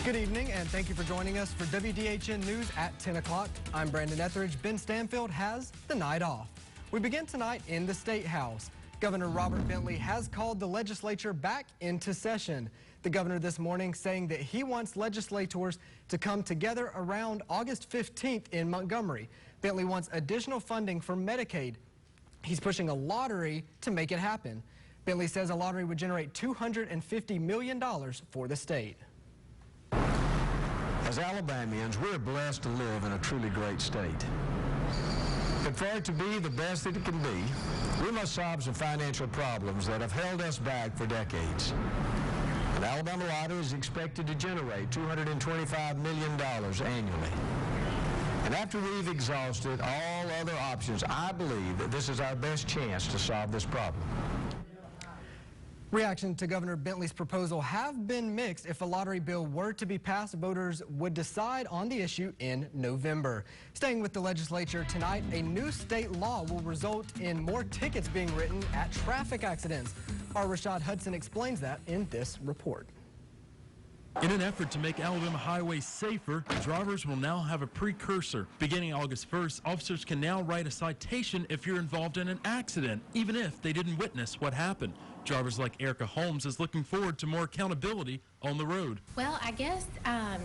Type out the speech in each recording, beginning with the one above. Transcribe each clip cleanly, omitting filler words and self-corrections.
Good evening, and thank you for joining us for WDHN News at 10 o'clock. I'm Brandon Etheridge. Ben Stanfield has the night off. We begin tonight in the State House. Governor Robert Bentley has called the legislature back into session. The governor this morning saying that he wants legislators to come together around August 15th in Montgomery. Bentley wants additional funding for Medicaid. He's pushing a lottery to make it happen. Bentley says a lottery would generate $250 million for the state. As Alabamians, we're blessed to live in a truly great state. But for it to be the best that it can be, we must solve some financial problems that have held us back for decades. The Alabama Lottery is expected to generate $225 million annually. And after we've exhausted all other options, I believe that this is our best chance to solve this problem. Reaction to Governor Bentley's proposal have been mixed. If a lottery bill were to be passed, voters would decide on the issue in November. Staying with the legislature tonight, a new state law will result in more tickets being written at traffic accidents. Our Rashad Hudson explains that in this report. In an effort to make Alabama highways safer, drivers will now have a precursor. Beginning August 1st, officers can now write a citation if you're involved in an accident, even if they didn't witness what happened. Drivers like Erica Holmes is looking forward to more accountability on the road. Well, I guess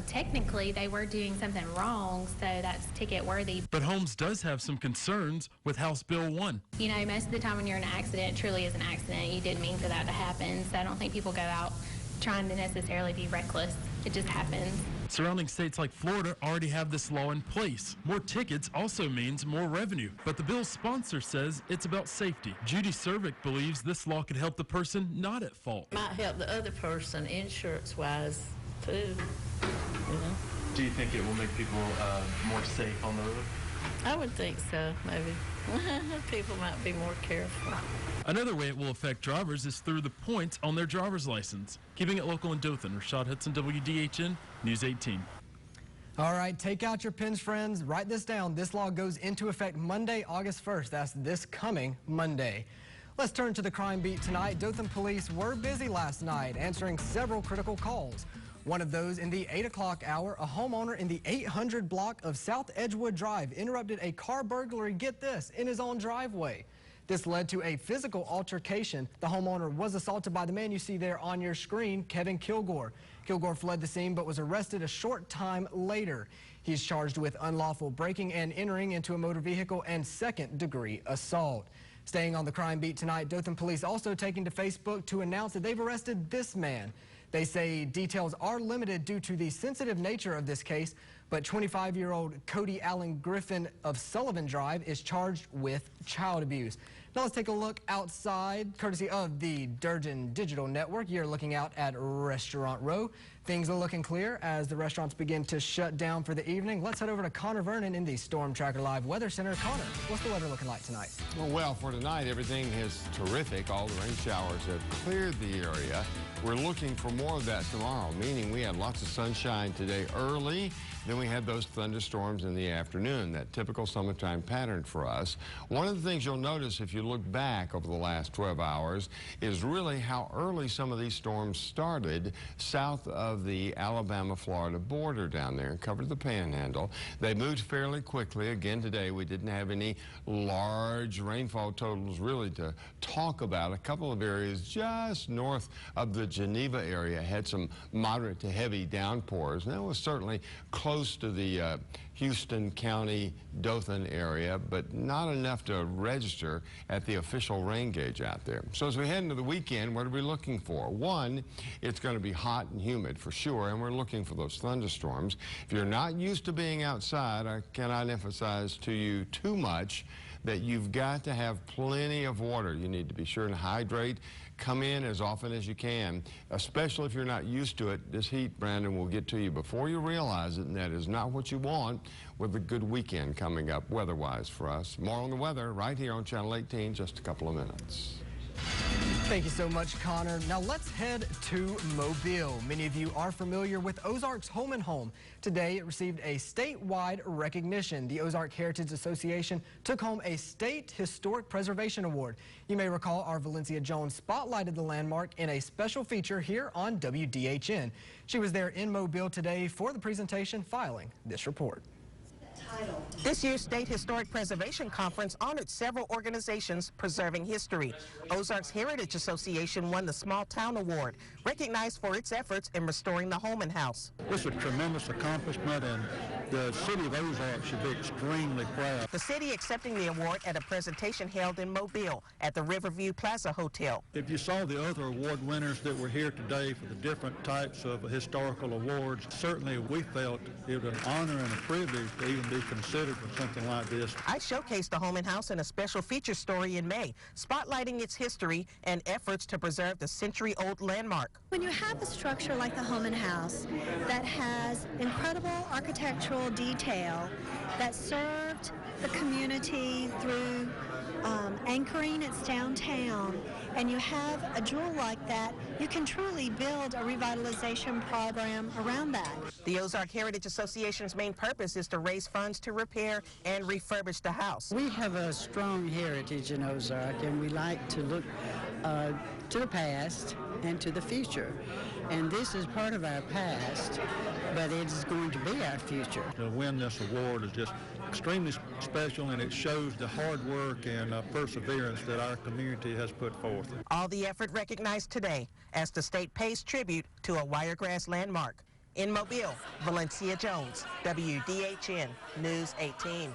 technically they were doing something wrong, so that's ticket worthy. But Holmes does have some concerns with House Bill 1. You know, most of the time when you're in an accident, it truly is an accident. You didn't mean for that to happen, so I don't think people go out trying to necessarily be reckless. It just happens. Surrounding states like Florida already have this law in place. More tickets also means more revenue, but the bill's sponsor says it's about safety. Judy Cervic believes this law could help the person not at fault. Might help the other person insurance-wise, too, you know. Do you think it will make people more safe on the road? I would think so, maybe. People might be more careful. Another way it will affect drivers is through the points on their driver's license. Keeping it local in Dothan, Rashad Hudson, WDHN, News 18. All right, take out your pens, friends. Write this down. This law goes into effect Monday, August 1st. That's this coming Monday. Let's turn to the crime beat tonight. Dothan police were busy last night answering several critical calls. One of those in the 8 o'clock hour, a homeowner in the 800 block of South Edgewood Drive interrupted a car burglary, get this, in his own driveway. This led to a physical altercation. The homeowner was assaulted by the man you see there on your screen, Kevin Kilgore. Kilgore fled the scene but was arrested a short time later. He's charged with unlawful breaking and entering into a motor vehicle and second-degree assault. Staying on the crime beat tonight, Dothan police also taking to Facebook to announce that they've arrested this man. They say details are limited due to the sensitive nature of this case, but 25-year-old Cody Allen Griffin of Sullivan Drive is charged with child abuse. Now let's take a look outside, courtesy of the Durden Digital Network. You're looking out at Restaurant Row. Things are looking clear as the restaurants begin to shut down for the evening. Let's head over to Connor Vernon in the Storm Tracker Live Weather Center. Connor, what's the weather looking like tonight? Well, for tonight, everything is terrific. All the rain showers have cleared the area. We're looking for more of that tomorrow, meaning we had lots of sunshine today early. Then we had those thunderstorms in the afternoon, that typical summertime pattern for us. One of the things you'll notice if you look back over the last 12 hours is really how early some of these storms started south of the Alabama-Florida border down there and covered the panhandle. They moved fairly quickly. Again, today we didn't have any large rainfall totals really to talk about. A couple of areas just north of the Geneva area had some moderate to heavy downpours. And that was certainly close to the Houston County, Dothan area, but not enough to register at the official rain gauge out there. So as we head into the weekend, what are we looking for? One, it's going to be hot and humid for sure, and we're looking for those thunderstorms. If you're not used to being outside, I cannot emphasize to you too much that you've got to have plenty of water. You need to be sure and hydrate. Come in as often as you can, especially if you're not used to it. This heat, Brandon, will get to you before you realize it, and that is not what you want with a good weekend coming up weather-wise for us. More on the weather right here on Channel 18, just a couple of minutes. Thank you so much, Connor. Now let's head to Mobile. Many of you are familiar with Ozarks Home and Home. Today it received a statewide recognition. The Ozark Heritage Association took home a State Historic Preservation Award. You may recall our Valencia Jones spotlighted the landmark in a special feature here on WDHN. She was there in Mobile today for the presentation, filing this report. This year's State Historic Preservation Conference honored several organizations preserving history. Ozarks Heritage Association won the Small Town Award, recognized for its efforts in restoring the home and house. This is a tremendous accomplishment, and the city of Ozark should be extremely proud. The city accepting the award at a presentation held in Mobile at the Riverview Plaza Hotel. If you saw the other award winners that were here today for the different types of historical awards, certainly we felt it was an honor and a privilege to even be considered for something like this. I showcased the home and house in a special feature story in May, spotlighting its history and efforts to preserve the century-old landmark. When you have a structure like the home and house that has incredible architectural detail that served the community through anchoring its downtown, and you have a jewel like that, you can truly build a revitalization program around that. The Ozark Heritage Association's main purpose is to raise funds to repair and refurbish the house. We have a strong heritage in Ozark, and we like to look to the past and to the future. And this is part of our past, but it is going to be our future. To win this award is just extremely special, and it shows the hard work and perseverance that our community has put forth. All the effort recognized today as the state pays tribute to a Wiregrass landmark. In Mobile, Valencia Jones, WDHN News 18.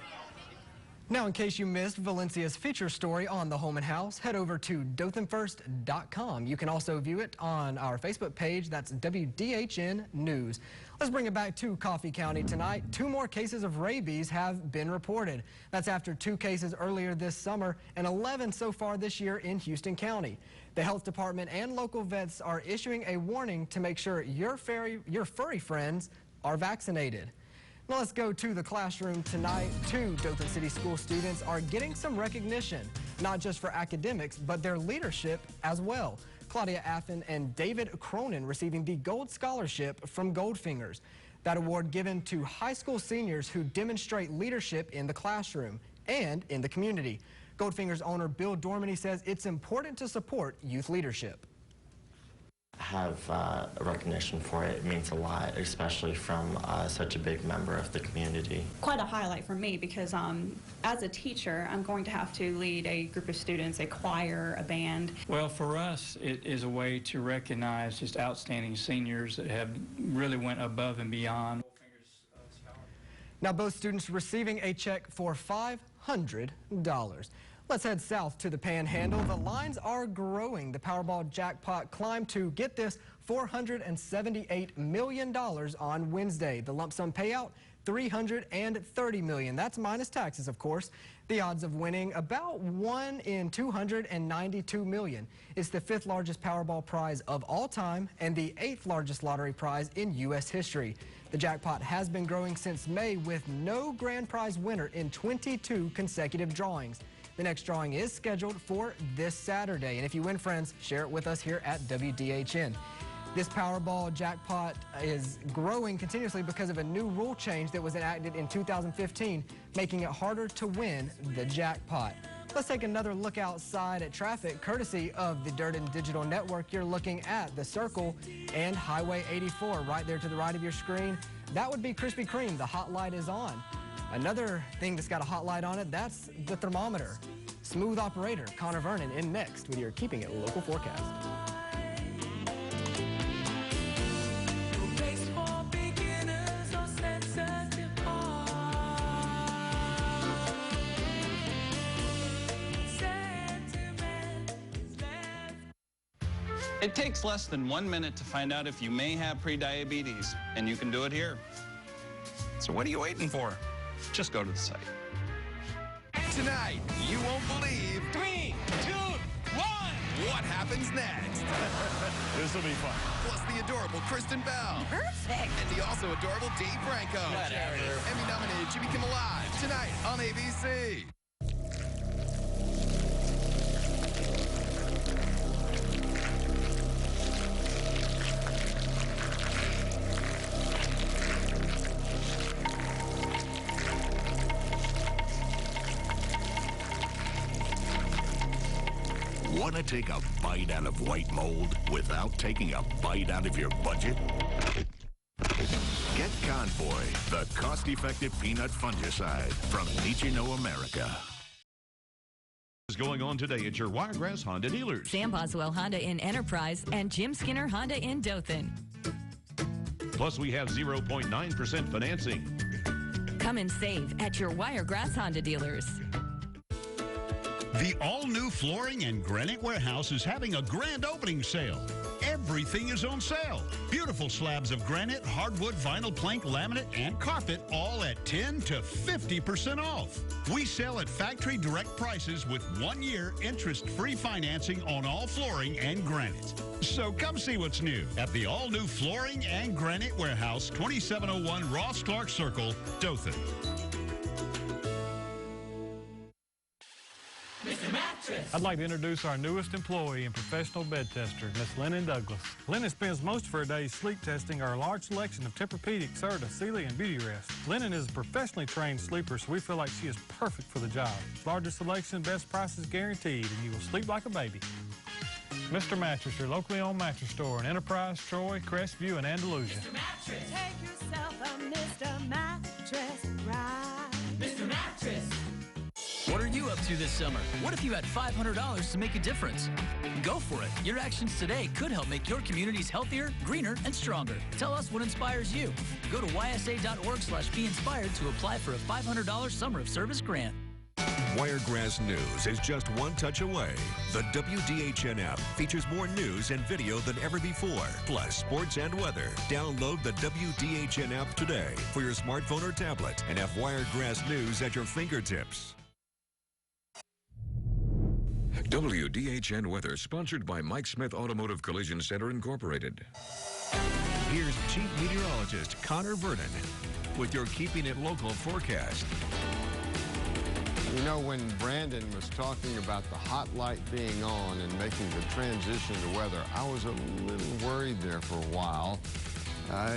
Now, in case you missed Valencia's feature story on the home and house, head over to dothanfirst.com. You can also view it on our Facebook page. That's WDHN News. Let's bring it back to Coffee County tonight. 2 more cases of rabies have been reported. That's after 2 cases earlier this summer and 11 so far this year in Houston County. The health department and local vets are issuing a warning to make sure your furry friends are vaccinated. Now let's go to the classroom tonight. 2 Dothan City School students are getting some recognition, not just for academics, but their leadership as well. Claudia Affin and David Cronin receiving the Gold Scholarship from Goldfingers. That award given to high school seniors who demonstrate leadership in the classroom and in the community. Goldfingers owner Bill Dormany says it's important to support youth leadership. Have a recognition for it. It means a lot, especially from such a big member of the community. Quite a highlight for me because as a teacher, I'm going to have to lead a group of students, a choir, a band. Well, for us, it is a way to recognize just outstanding seniors that have really went above and beyond. Now, both students receiving a check for $500. Let's head south to the Panhandle. The lines are growing. The Powerball jackpot climbed to, get this, $478 million on Wednesday. The lump sum payout, $330 million. That's minus taxes, of course. The odds of winning, about 1 in 292 million. It's the 5th largest Powerball prize of all time and the 8th largest lottery prize in U.S. history. The jackpot has been growing since May with no grand prize winner in 22 consecutive drawings. The next drawing is scheduled for this Saturday. And if you win, friends, share it with us here at WDHN. This Powerball jackpot is growing continuously because of a new rule change that was enacted in 2015, making it harder to win the jackpot. Let's take another look outside at traffic, courtesy of the Dirt and Digital Network. You're looking at the Circle and Highway 84 right there to the right of your screen. That would be Krispy Kreme. The hot light is on. Another thing that's got a hot light on it, that's the thermometer. Smooth operator Connor Vernon in next with your Keeping It Local forecast. It takes less than 1 minute to find out if you may have prediabetes, and you can do it here. So what are you waiting for? Just go to the site. Tonight, you won't believe 3, 2, 1. What happens next. This will be fun. Plus the adorable Kristen Bell. Perfect. And the also adorable Dave Franco. Emmy-nominated Jimmy Kimmel Live tonight on ABC. Want to take a bite out of white mold without taking a bite out of your budget? Get Convoy, the cost-effective peanut fungicide from Michino America. Is going on today at your Wiregrass Honda dealers. Sam Boswell Honda in Enterprise and Jim Skinner Honda in Dothan. Plus, we have 0.9% financing. Come and save at your Wiregrass Honda dealers. The all-new Flooring and Granite Warehouse is having a grand opening sale. Everything is on sale. Beautiful slabs of granite, hardwood, vinyl plank, laminate, and carpet, all at 10 to 50% off. We sell at factory direct prices with 1-year interest-free financing on all flooring and granite. So come see what's new at the all-new Flooring and Granite Warehouse, 2701 Ross Clark Circle, Dothan. Mr. Mattress. I'd like to introduce our newest employee and professional bed tester, Miss Lennon Douglas. Lennon spends most of her days sleep testing our large selection of Tempur-Pedic, Serta, Sealy, and Beautyrest. Lennon is a professionally trained sleeper, so we feel like she is perfect for the job. Largest selection, best prices guaranteed, and you will sleep like a baby. Mr. Mattress, your locally owned mattress store in Enterprise, Troy, Crestview, and Andalusia. Mr. Mattress. Take yourself a Mr. Mattress ride. Mr. Mattress. What are you up to this summer? What if you had $500 to make a difference? Go for it. Your actions today could help make your communities healthier, greener, and stronger. Tell us what inspires you. Go to ysa.org/beinspired to apply for a $500 Summer of Service grant. Wiregrass News is just one touch away. The WDHN app features more news and video than ever before, plus sports and weather. Download the WDHN app today for your smartphone or tablet and have Wiregrass News at your fingertips. WDHN weather sponsored by Mike Smith Automotive Collision Center Incorporated. Here's Chief Meteorologist Connor Vernon with your Keeping It Local forecast. You know, when Brandon was talking about the hot light being on and making the transition to weather, I was a little worried there for a while.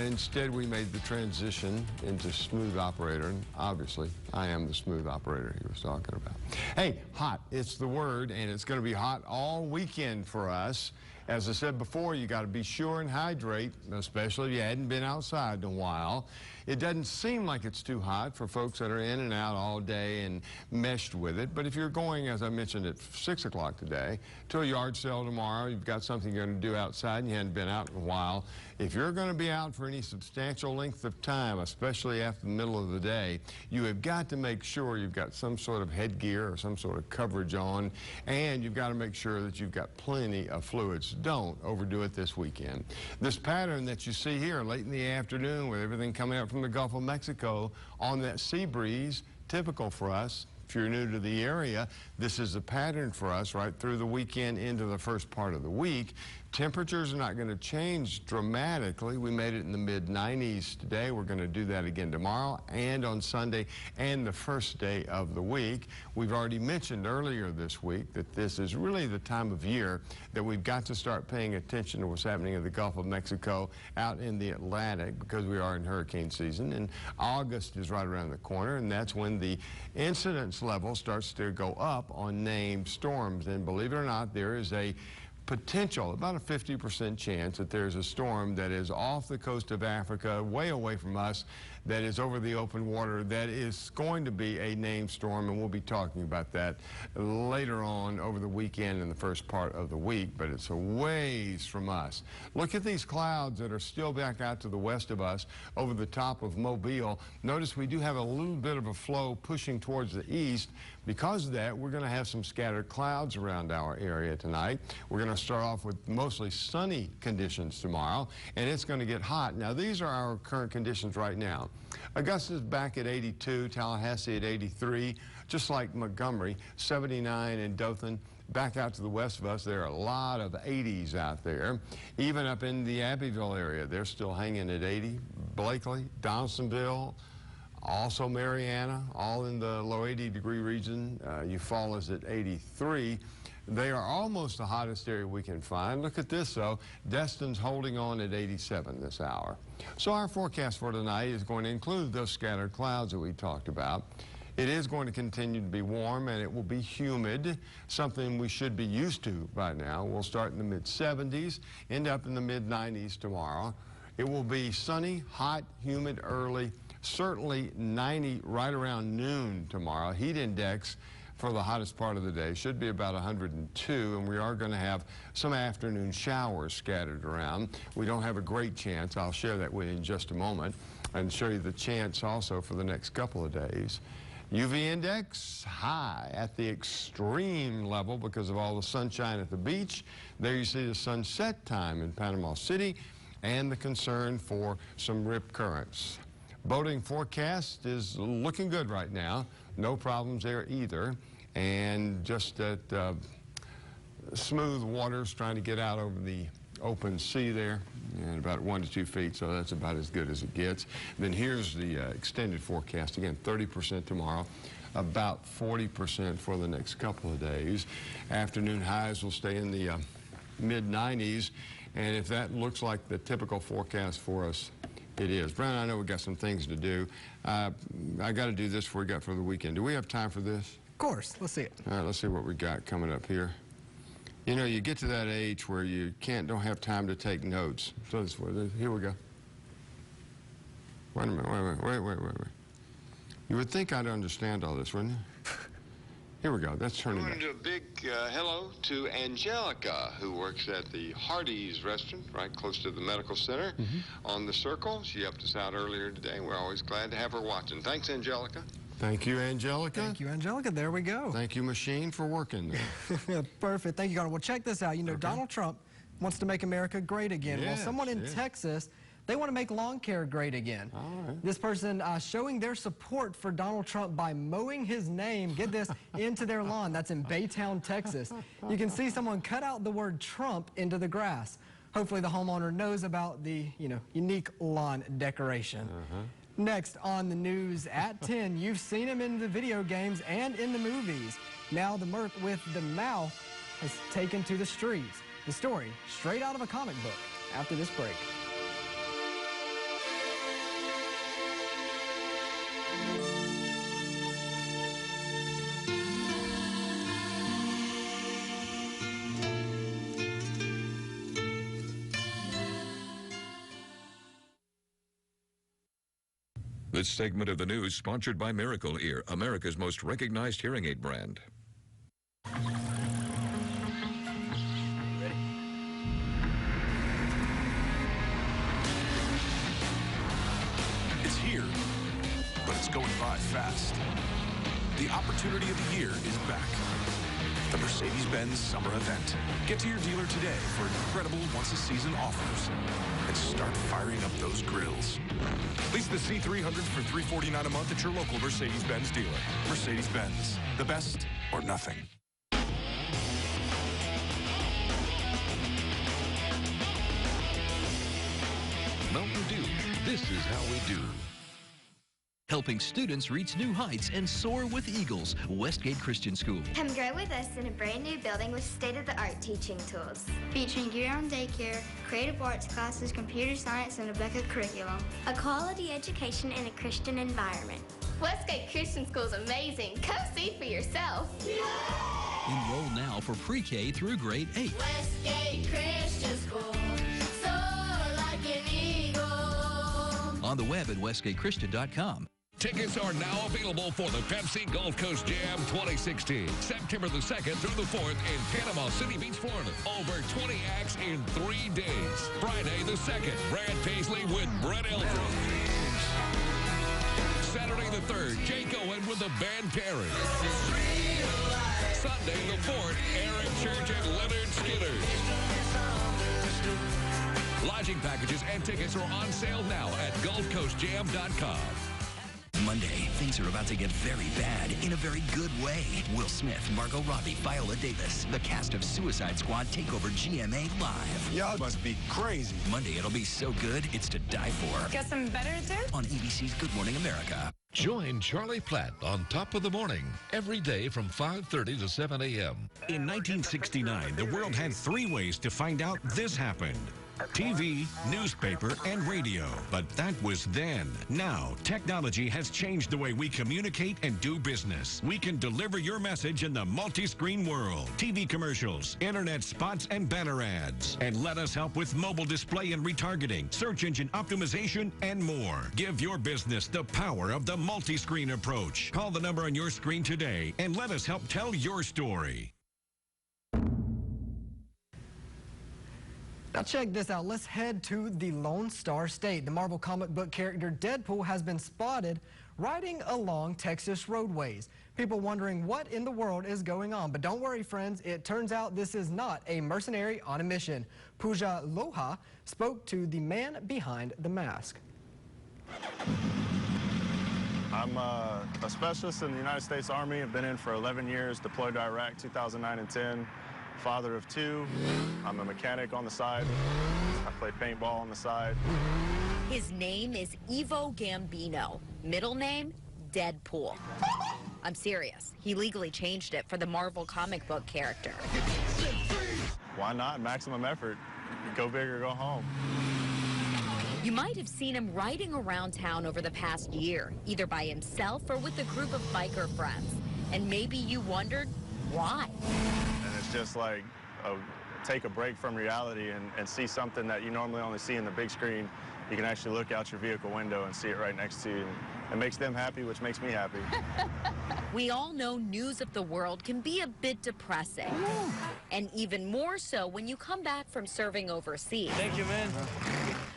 Instead, we made the transition into smooth operator, and obviously, I am the smooth operator he was talking about. Hey, hot, it's the word, and it's going to be hot all weekend for us. As I said before, you got to be sure and hydrate, especially if you hadn't been outside in a while. It doesn't seem like it's too hot for folks that are in and out all day and meshed with it. But if you're going, as I mentioned, at 6 o'clock today, to a yard sale tomorrow, you've got something you're going to do outside and you hadn't been out in a while. If you're going to be out for any substantial length of time, especially after the middle of the day, you have got to make sure you've got some sort of headgear or some sort of coverage on, and you've got to make sure that you've got plenty of fluids. Don't overdo it this weekend. This pattern that you see here late in the afternoon with everything coming up from the Gulf of Mexico on that sea breeze, typical for us. If you're new to the area, this is a pattern for us right through the weekend into the first part of the week. Temperatures are not going to change dramatically. We made it in the mid-90s today. We're going to do that again tomorrow and on Sunday and the first day of the week. We've already mentioned earlier this week that this is really the time of year that we've got to start paying attention to what's happening in the Gulf of Mexico out in the Atlantic, because we are in hurricane season, and August is right around the corner, and that's when the incidence level starts to go up on named storms. And believe it or not, there is a potential, about a 50% chance that there's a storm that is off the coast of Africa, way away from us, that is over the open water, that is going to be a named storm, and we'll be talking about that later on over the weekend and the first part of the week, but it's a ways from us. Look at these clouds that are still back out to the west of us over the top of Mobile. Notice we do have a little bit of a flow pushing towards the east. Because of that, we're going to have some scattered clouds around our area tonight. We're going to start off with mostly sunny conditions tomorrow, and it's going to get hot. Now, these are our current conditions right now. Augusta's back at 82, Tallahassee at 83, just like Montgomery, 79 in Dothan. Back out to the west of us, there are a lot of 80s out there. Even up in the Abbeville area, they're still hanging at 80. Blakely, Donaldsonville, also Mariana, all in the low 80-degree region. Eufaula's at 83. They are almost the hottest area we can find. Look at this, though. Destin's holding on at 87 this hour. So our forecast for tonight is going to include those scattered clouds that we talked about. It is going to continue to be warm, and it will be humid, something we should be used to by now. We'll start in the mid-70s, end up in the mid-90s tomorrow. It will be sunny, hot, humid early, certainly 90 right around noon tomorrow. Heat index for the hottest part of the day should be about 102, and we are going to have some afternoon showers scattered around. We don't have a great chance. I'll share that with you in just a moment and show you the chance also for the next couple of days. UV index high at the extreme level because of all the sunshine at the beach. There you see the sunset time in Panama City and the concern for some rip currents. Boating forecast is looking good right now. No problems there either. And just that smooth waters trying to get out over the open sea there, and about 1 to 2 feet, so that's about as good as it gets. Then here's the extended forecast. Again, 30% tomorrow, about 40% for the next couple of days. Afternoon highs will stay in the mid-90s, and if that looks like the typical forecast for us, it is. Brandon, I know we've got some things to do. I got to do this before we got for the weekend. Do we have time for this? Of course. Let's see it. All right, let's see what we got coming up here. You know, you get to that age where you don't have time to take notes. So this way, here we go. Wait a minute, wait. You would think I'd understand all this, wouldn't you? Here we go, that's turning. I want to do a big hello to Angelica, who works at the Hardee's restaurant right close to the medical center on the Circle. She helped us out earlier today. We're always glad to have her watching. Thanks, Angelica. Thank you, Angelica. Thank you, Angelica. There we go. Thank you, machine, for working there. Perfect. Thank you, Garner. Well, check this out. You know, Donald Trump wants to make America great again. Yes, well, someone in Texas, they want to make lawn care great again. All right. This person showing their support for Donald Trump by mowing his name, get this, into their lawn. That's in Baytown, Texas. You can see someone cut out the word Trump into the grass. Hopefully the homeowner knows about the, unique lawn decoration. Next on the news at 10, you've seen him in the video games and in the movies. Now the Merc with the mouth has taken to the streets. The story straight out of a comic book after this break. This segment of the news sponsored by Miracle Ear, America's most recognized hearing aid brand. It's here, but it's going by fast. The opportunity of the year is back. The Mercedes-Benz Summer Event. Get to your dealer today for incredible once-a-season offers and start firing up those grills. Lease the C300 for $349 a month at your local Mercedes-Benz dealer. Mercedes-Benz, the best or nothing. Mountain Dew, this is how we do. Helping students reach new heights and soar with eagles. Westgate Christian School. Come grow with us in a brand new building with state-of-the-art teaching tools. Featuring year-round daycare, creative arts classes, computer science, and a Becca curriculum. A quality education in a Christian environment. Westgate Christian School is amazing. Come see for yourself. Enroll now for pre-K through grade 8. Westgate Christian School. Soar like an eagle. On the web at westgatechristian.com. Tickets are now available for the Pepsi Gulf Coast Jam 2016, September the 2nd through the 4th in Panama City Beach, Florida. Over 20 acts in 3 days. Friday the 2nd, Brad Paisley with Brett Eldridge. Saturday the 3rd, Jake Owen with the Band Perry. Sunday the 4th, Eric Church and Leonard Skinner. Lodging packages and tickets are on sale now at GulfCoastJam.com. Monday, things are about to get very bad in a very good way. Will Smith, Margot Robbie, Viola Davis, the cast of Suicide Squad take over GMA Live. Y'all must be crazy. Monday, it'll be so good, it's to die for. Got something better to do? On ABC's Good Morning America. Join Charlie Platt on Top of the Morning every day from 5:30 to 7 a.m. In 1969, the world had 3 ways to find out this happened. TV, newspaper, and radio. But that was then. Now, technology has changed the way we communicate and do business. We can deliver your message in the multi-screen world. TV commercials, internet spots, and banner ads. And let us help with mobile display and retargeting, search engine optimization, and more. Give your business the power of the multi-screen approach. Call the number on your screen today and let us help tell your story. Now check this out. Let's head to the Lone Star State. The Marvel comic book character Deadpool has been spotted riding along Texas roadways. People wondering what in the world is going on. But don't worry, friends. It turns out this is not a mercenary on a mission. Pooja Loha spoke to the man behind the mask. I'm a specialist in the United States Army. I've been in for 11 years, deployed to Iraq 2009 and 10. Father of 2. I'm a mechanic on the side. I play paintball on the side. His name is Ivo Gambino. Middle name, Deadpool. I'm serious. He legally changed it for the Marvel comic book character. Why not? Maximum effort. Go big or go home. You might have seen him riding around town over the past year, either by himself or with a group of biker friends. And maybe you wondered why. And it's just like take a break from reality and see something that you normally only see in the big screen. You can actually look out your vehicle window and see it right next to you. It makes them happy, which makes me happy. We all know news of the world can be a bit depressing. And even more so when you come back from serving overseas. Thank you, man.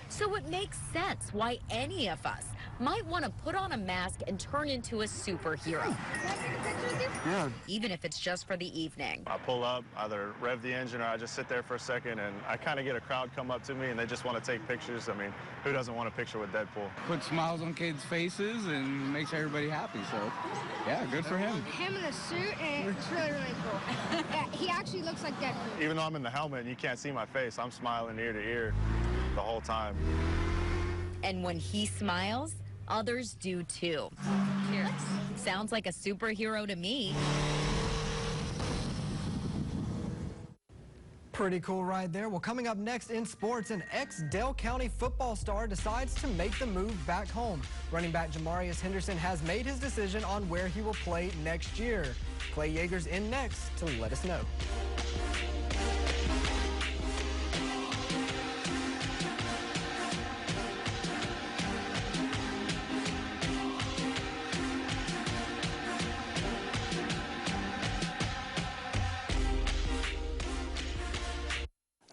So it makes sense why any of us might want to put on a mask and turn into a superhero. Yeah. Even if it's just for the evening. I pull up, either rev the engine or I just sit there for a second and I kind of get a crowd come up to me and they just want to take pictures. I mean, who doesn't want a picture with Deadpool? Put smiles on kids' faces and makes everybody happy, so yeah, good for him. Him in a suit, and it's really, really cool. Yeah, he actually looks like Deadpool. Even though I'm in the helmet and you can't see my face, I'm smiling ear to ear the whole time. And when he smiles, others do too. Cheers. Sounds like a superhero to me. Pretty cool ride there. Well, coming up next in sports, an ex-Dale County football star decides to make the move back home. Running back Jamarius Henderson has made his decision on where he will play next year. Clay Yeager's in next to let us know.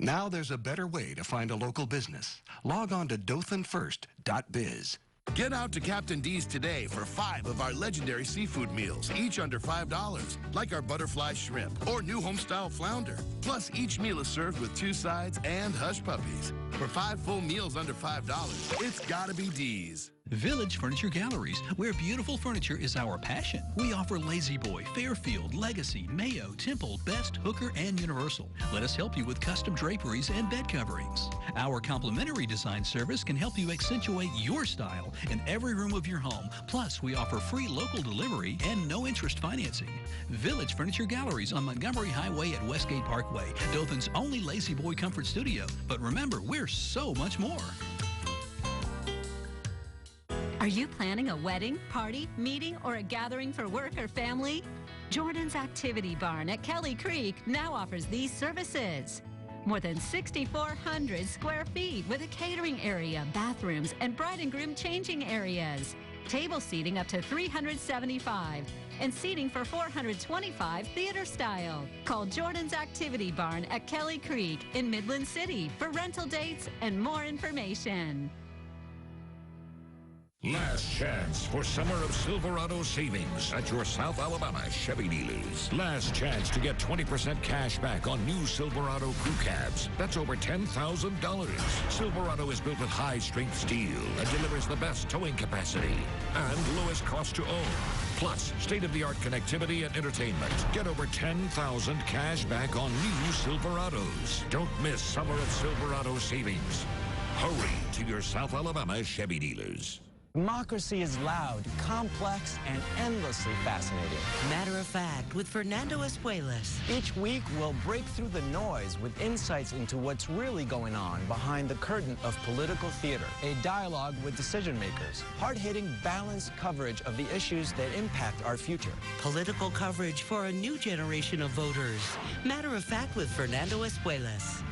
Now there's a better way to find a local business. Log on to dothanfirst.biz. Get out to Captain D's today for 5 of our legendary seafood meals, each under $5, like our butterfly shrimp or new home-style flounder. Plus, each meal is served with 2 sides and hush puppies. For 5 full meals under $5, it's gotta be D's. Village Furniture Galleries, where beautiful furniture is our passion. We offer Lazy Boy, Fairfield, Legacy, Mayo, Temple, Best, Hooker, and Universal. Let us help you with custom draperies and bed coverings. Our complimentary design service can help you accentuate your style in every room of your home. Plus, we offer free local delivery and no interest financing. Village Furniture Galleries on Montgomery Highway at Westgate Parkway, Dothan's only Lazy Boy comfort studio. But remember, we're so much more. Are you planning a wedding, party, meeting, or a gathering for work or family? Jordan's Activity Barn at Kelly Creek now offers these services. More than 6,400 square feet with a catering area, bathrooms, and bride and groom changing areas. Table seating up to 375 and seating for 425 theater style. Call Jordan's Activity Barn at Kelly Creek in Midland City for rental dates and more information. Last chance for summer of Silverado savings at your South Alabama Chevy dealers. Last chance to get 20% cash back on new Silverado crew cabs. That's over $10,000. Silverado is built with high-strength steel and delivers the best towing capacity and lowest cost to own. Plus, state-of-the-art connectivity and entertainment. Get over $10,000 cash back on new Silverados. Don't miss summer of Silverado savings. Hurry to your South Alabama Chevy dealers. Democracy is loud, complex, and endlessly fascinating. Matter of Fact with Fernando Espuelas. Each week, we'll break through the noise with insights into what's really going on behind the curtain of political theater. A dialogue with decision makers. Hard-hitting, balanced coverage of the issues that impact our future. Political coverage for a new generation of voters. Matter of Fact with Fernando Espuelas.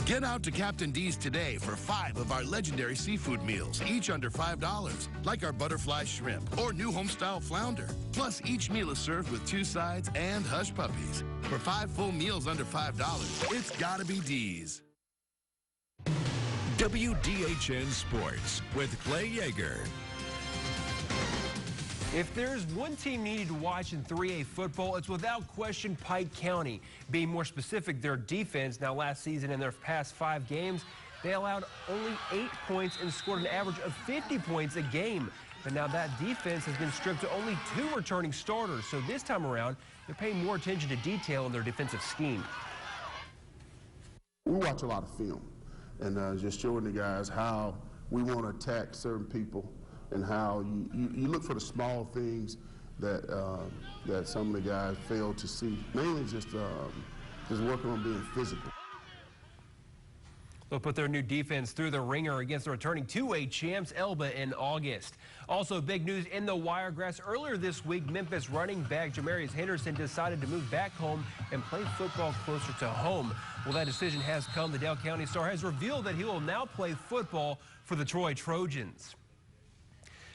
Get out to Captain D's today for 5 of our legendary seafood meals, each under $5, like our butterfly shrimp or new homestyle flounder. Plus, each meal is served with 2 sides and hush puppies. For 5 full meals under $5, it's gotta be D's. WDHN Sports with Clay Yeager. If there's one team needed to watch in 3A football, it's without question Pike County. Being more specific, their defense. Now, last season in their past 5 games, they allowed only 8 points and scored an average of 50 points a game. But now that defense has been stripped to only 2 returning starters. So this time around, they're paying more attention to detail in their defensive scheme. We watch a lot of film and just showing the guys how we want to attack certain people, and how you look for the small things that that some of the guys fail to see. Mainly just working on being physical. They'll put their new defense through the ringer against the returning 2A champs Elba in August. Also, big news in the Wiregrass. Earlier this week, Memphis running back Jamarius Henderson decided to move back home and play football closer to home. Well, that decision has come. The Dale County Star has revealed that he will now play football for the Troy Trojans.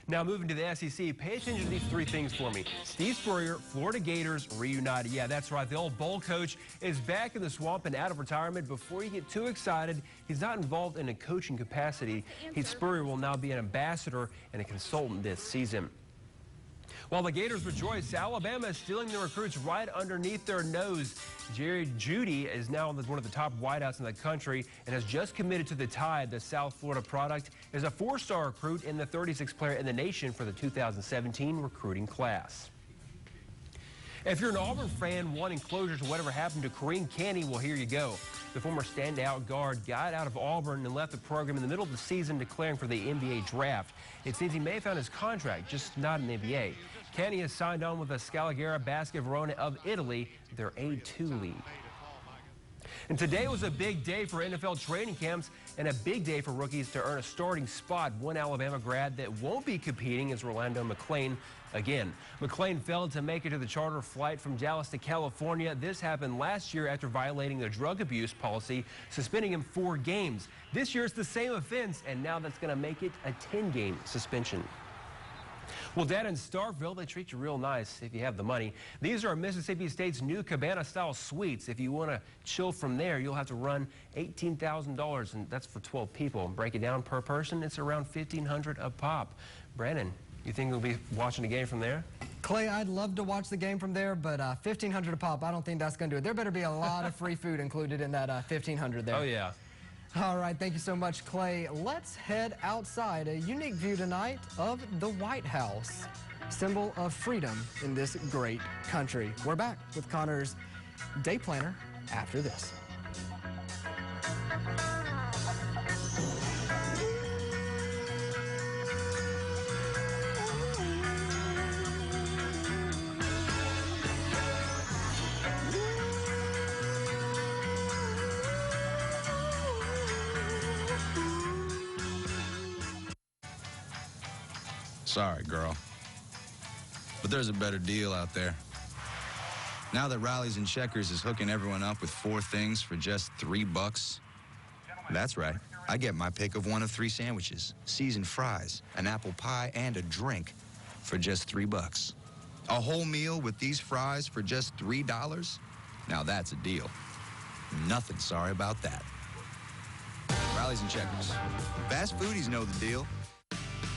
Now moving to the SEC, pay attention to these 3 things for me. Steve Spurrier, Florida Gators reunited. Yeah, that's right. The old bowl coach is back in the swamp and out of retirement. Before you get too excited, he's not involved in a coaching capacity. Spurrier will now be an ambassador and a consultant this season. While the Gators rejoice, Alabama is stealing the recruits right underneath their nose. Jerry Jeudy is now one of the top wideouts in the country and has just committed to the Tide. The South Florida product is a 4-star recruit and the 36th player in the nation for the 2017 recruiting class. If you're an Auburn fan wanting closure to whatever happened to Kareem Canty, well, here you go. The former standout guard got out of Auburn and left the program in the middle of the season, declaring for the NBA draft. It seems he may have found his contract, just not in the NBA. Canty has signed on with the Scalagera Basket Verona of Italy, their A2 league. And today was a big day for NFL training camps and a big day for rookies to earn a starting spot. One Alabama grad that won't be competing is Rolando McClain again. McClain failed to make it to the charter flight from Dallas to California. This happened last year after violating the drug abuse policy, suspending him 4 games. This year it's the same offense, and now that's going to make it a 10-game suspension. Well, Dad, in Starkville, they treat you real nice if you have the money. These are Mississippi State's new cabana-style suites. If you want to chill from there, you'll have to run $18,000, and that's for 12 people. Break it down per person, it's around $1,500 a pop. Brandon, you think you'll be watching the game from there? Clay, I'd love to watch the game from there, but $1,500 a pop, I don't think that's going to do it. There better be a lot of free food included in that $1,500 there. Oh, yeah. All right, thank you so much, Clay. Let's head outside. A unique view tonight of the White House, symbol of freedom in this great country. We're back with Connor's Day Planner after this. Sorry, girl. But there's a better deal out there. Now that Rallies and Checkers is hooking everyone up with 4 things for just $3. That's right. I get my pick of one of 3 sandwiches, seasoned fries, an apple pie, and a drink for just $3. A whole meal with these fries for just $3? Now that's a deal. Nothing sorry about that. Rallies and Checkers. Fast foodies know the deal.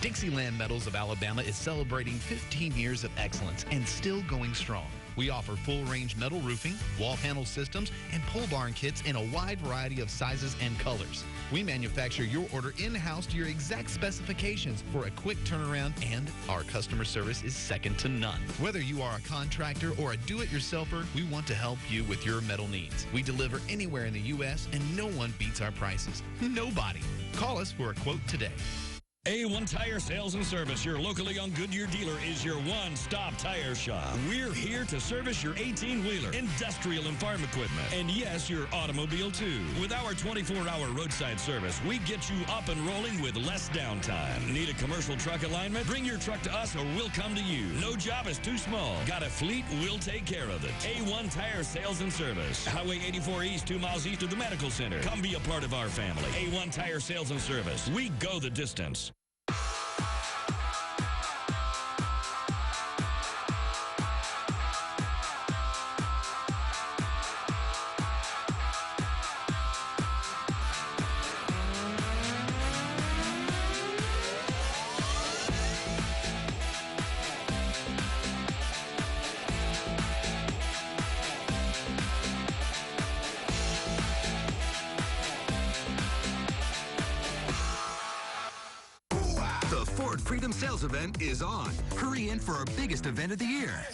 Dixieland Metals of Alabama is celebrating 15 years of excellence and still going strong. We offer full-range metal roofing, wall panel systems, and pole barn kits in a wide variety of sizes and colors. We manufacture your order in-house to your exact specifications for a quick turnaround, and our customer service is second to none. Whether you are a contractor or a do-it-yourselfer, we want to help you with your metal needs. We deliver anywhere in the U.S., and no one beats our prices. Nobody. Call us for a quote today. A1 Tire Sales and Service, your locally owned Goodyear dealer, is your one-stop tire shop. We're here to service your 18-wheeler, industrial and farm equipment, and yes, your automobile too. With our 24-hour roadside service, we get you up and rolling with less downtime. Need a commercial truck alignment? Bring your truck to us or we'll come to you. No job is too small. Got a fleet? We'll take care of it. A1 Tire Sales and Service. Highway 84 East, 2 miles east of the medical center. Come be a part of our family. A1 Tire Sales and Service. We go the distance. Freedom Sales Event is on. Hurry in for our biggest event of the year.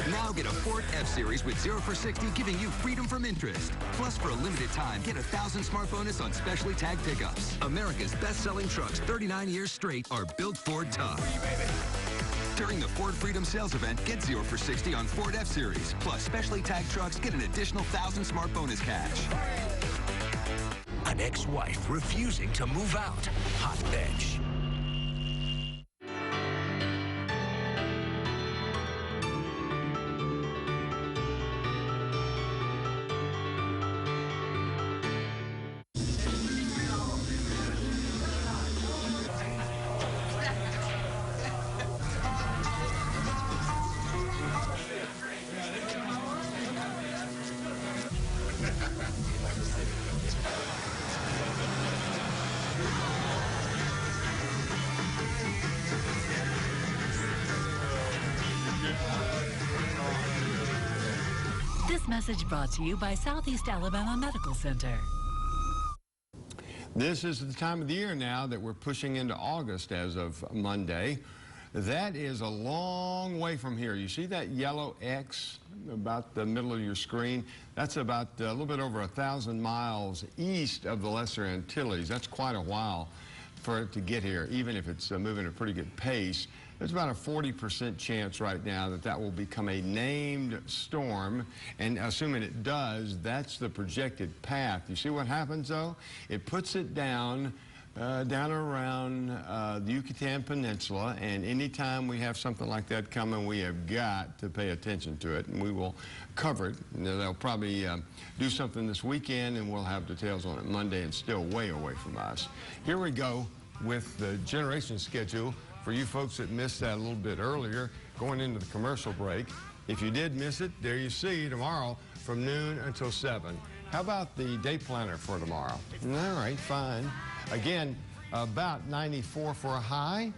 Now get a Ford F-Series with 0 for 60, giving you freedom from interest. Plus, for a limited time, get a 1,000 smart bonus on specially tagged pickups. America's best-selling trucks 39 years straight are built Ford tough. During the Ford Freedom Sales Event, get 0 for 60 on Ford F-Series. Plus, specially tagged trucks get an additional 1,000 smart bonus cash. An ex-wife refusing to move out. Hot bench. This message brought to you by Southeast Alabama Medical Center. This is the time of the year now that we're pushing into August as of Monday. That is a long way from here. You see that yellow X about the middle of your screen? That's about a little bit over 1,000 miles east of the Lesser Antilles. That's quite a while for it to get here, even if it's moving at a pretty good pace. There's about a 40% chance right now that that will become a named storm, and assuming it does, that's the projected path. You see what happens, though? It puts it down around the Yucatan Peninsula, and anytime we have something like that coming, we have got to pay attention to it, and we will cover it. They'll probably do something this weekend, and we'll have details on it Monday, and still way away from us. Here we go with the generation schedule for you folks that missed that a little bit earlier, going into the commercial break. If you did miss it, there you see tomorrow from noon until 7. How about the day planner for tomorrow? All right, fine. Again, about 94 for a high,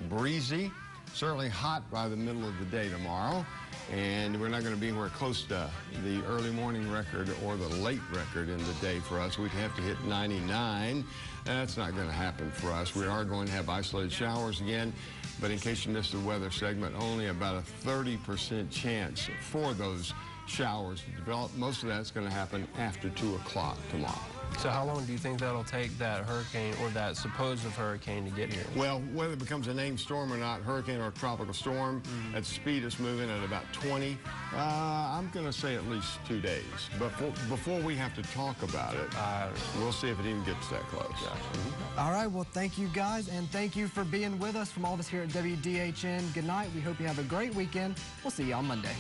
breezy, certainly hot by the middle of the day tomorrow. And we're not going to be anywhere close to the early morning record or the late record in the day for us. We'd have to hit 99. That's not going to happen for us. We are going to have isolated showers again, but in case you missed the weather segment, only about a 30% chance for those showers to develop. Most of that's going to happen after 2 o'clock tomorrow. So how long do you think that'll take that hurricane or that supposed hurricane to get here? Well, whether it becomes a named storm or not, hurricane or tropical storm, at speed it's moving at about 20. I'm going to say at least 2 days. But before we have to talk about it, we'll see if it even gets that close. All right, well, thank you guys, and thank you for being with us from all of us here at WDHN. Good night. We hope you have a great weekend. We'll see you on Monday.